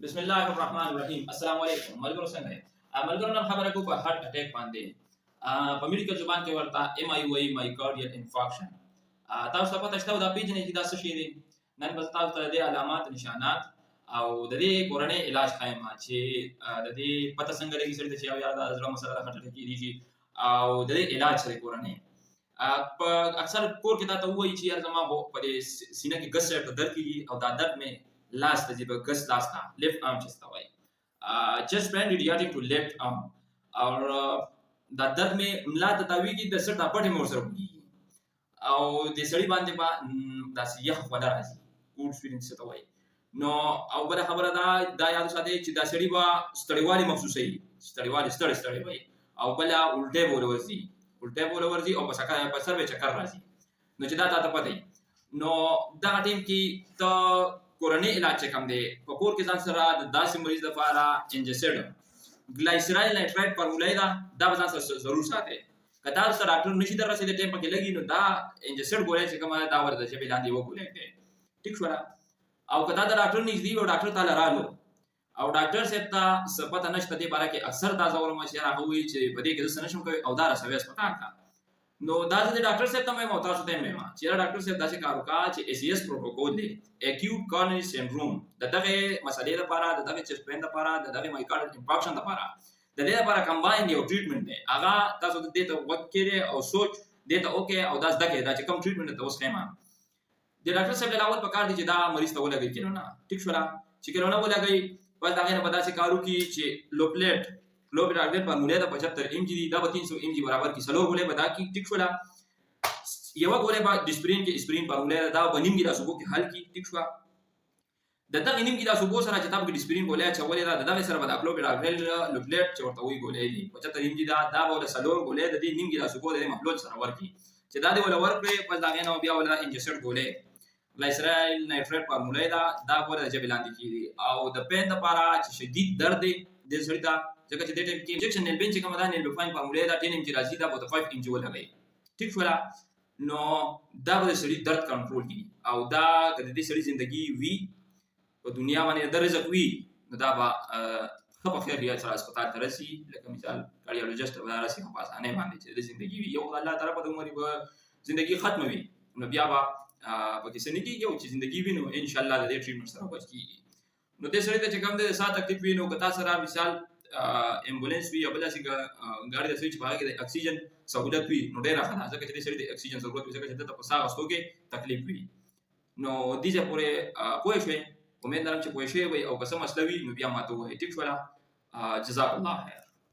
بسم الله الرحمن الرحیم. السلام علیکم ملګرو، څنګه یې؟ ملګرو، نن خبره کوو په هارت اٹیک باندې. په میډیکل زبان کې ورته ایم آی وایي مایوکارډیال انفارکشن. تاسو ته پته شته دا پیژنئ چې دا څه شی دی. نن به تاسو ته د دې علامات، نشانات او د دې کورنۍ علاج ښایم چې د دې پته څنګه لګي سړي ته چې یو د زړه مسله ده، هارت اټیک کېدی او د دې علاج سره کورنۍ په اکثر کور کې دا ته وایي چې یار زما خو په دې سینه کې ګس په درد کېږي او دا درد مې لاس ته ځي، په ګس لاس ته لیفت آرم چې ته وایي چست پین ریډیاټیک ټو لیفت آرم، او دا درد مې ملا ته تاویږي، د سر دا پټې مې ورسره وږي او د سړي باندې به داسې یخ خوله راځي، کوډ فیلینګ څه ته وایي. نو او بله خبره دا یاد وساتئ چې دا سړي به ستړیوالی محسوسوي، ستړیوالی ستړی وایي، او بله الټۍ به ورځي او په سر به چکر راځي. نو چې دا تا ته پته وي، نو دغه ټیم کې ته کورنۍ علاج چې کوم دی په کور کې ځان سره د داسې مریض لپاره انجسیډ ګلایسرایل نایټرایټ فارموله ده، دا به ځان سره ضرور ساتئ. که دا سره ډاکټر نشي در رسېدلی ټایم پکې لګي، نو دا انجسیډ ګولۍ چې کومه دا ورته د ژبې لاندې یوه ګولۍ دی، ټیک شوله. او که دا د ډاکټر نږدې وي او ډاکټر تاله رالو او ډاکټر صاحب ته څه پته نشته دې باره کې، اکثر دا ځورم چې هغه وایي چې په دې کې زه څه نشم کوی او دا رسوي هسپتال ته. نو دا زه د ډاکټر صاحب ته وایم او تاسو ته یې وایم چې یاره ډاکټر صاحب داسې کار وکړه چې ACS پروټوکول دی، اکیوټ کورونري سنډروم، د دغې مسلې لپاره، د دغې چست پین لپاره، د دغې مایوکارډیال انفارکشن لپاره، د دې لپاره کمباین یو ټریټمنټ دی. هغه تاسو دې ته غوږ کړئ او سوچ دې ته وکړئ او دا زده کړئ دا چې کوم ټریټمنټ ته اوس ښیم. د ډاکټر صاحب له اول پکار دی چې دا مریض ته ولګوي کیلونه، ټیک شوله. چې کیلونه ولګوي بس د هغې نه به داسې کار وکړي چې لو پلیټ فارموله ده 75 mg دي، دا به 300 mg برابر کړي، څلور ګولۍ به دا کړي، ټیک شوله. یوه ګولۍ به ډسپرین کې اسپرین فارموله ده، دا به نیم ګیلاس اوبو کې حل کړي، ټیک شوه. د دغې نیم ګیلاس اوبو سره چې تا پکې ډسپرین ګولۍ اچولې ده، د دغې سره به دا کلوپیډاګرل لوپلیټ چې ورته وایي ګولۍ دي 75 mg دا به له څلور ګولۍ د دې نیم ګیلاس اوبو د دې محلول سره ورکړي. چې دا دې وله ورکړې بس د هغې نه بیا وله انجسټ ګولۍ ګلایسرایل نایټرایټ فارموله ده، دا به وله د ژبې لاندې کېږي. او د پین دپاره چې شدید درد دی دې سړي ته، ځکه چې دې ټایم کې انجکشن نیلبین چې کومه ده نیلبفاین فارموله ده 10 mg راځي، دا به ورته 5 mg ولګوي، ټیک شوله. نو دا به د سړي درد کنټرول کړي او دا که د دې سړي زندګي وي په دنیا باندې د رزق وي، نو دا به ښه په خیر سره هسپتال ته رسي، لکه مثال کارډیالوجسټ ته به رسي په اسانۍ باندې چې د زندګي وي. یو الله تعالی په د عمر به زندګي ختمه وي، نو بیا به پکې څه نه کېږي، او چې زندګي وي نو انشاءالله د دې ټریټمنټ سره بچ کېږي. نو دې سړي ته چې کوم دی د ساه تکلیف وي، نو که تا سره مثال امبولانس وي یا بل داسې ګاډي داسې وي چې په هغه کې د اکسیجن سهولت وي، نو ډېره ښه ده، ځکه چې دې سړي د اکسیجن ضرورت وي، ځکه چې ده ته په ساه اخیستو کې تکلیف وي. نو دې ځای پورې پوه شوې، امید لرم چې پوه شوې وئ، او که څه مسله وي نو بیا ماته ووایئ، ټیک شوله. جزاک الله خیر.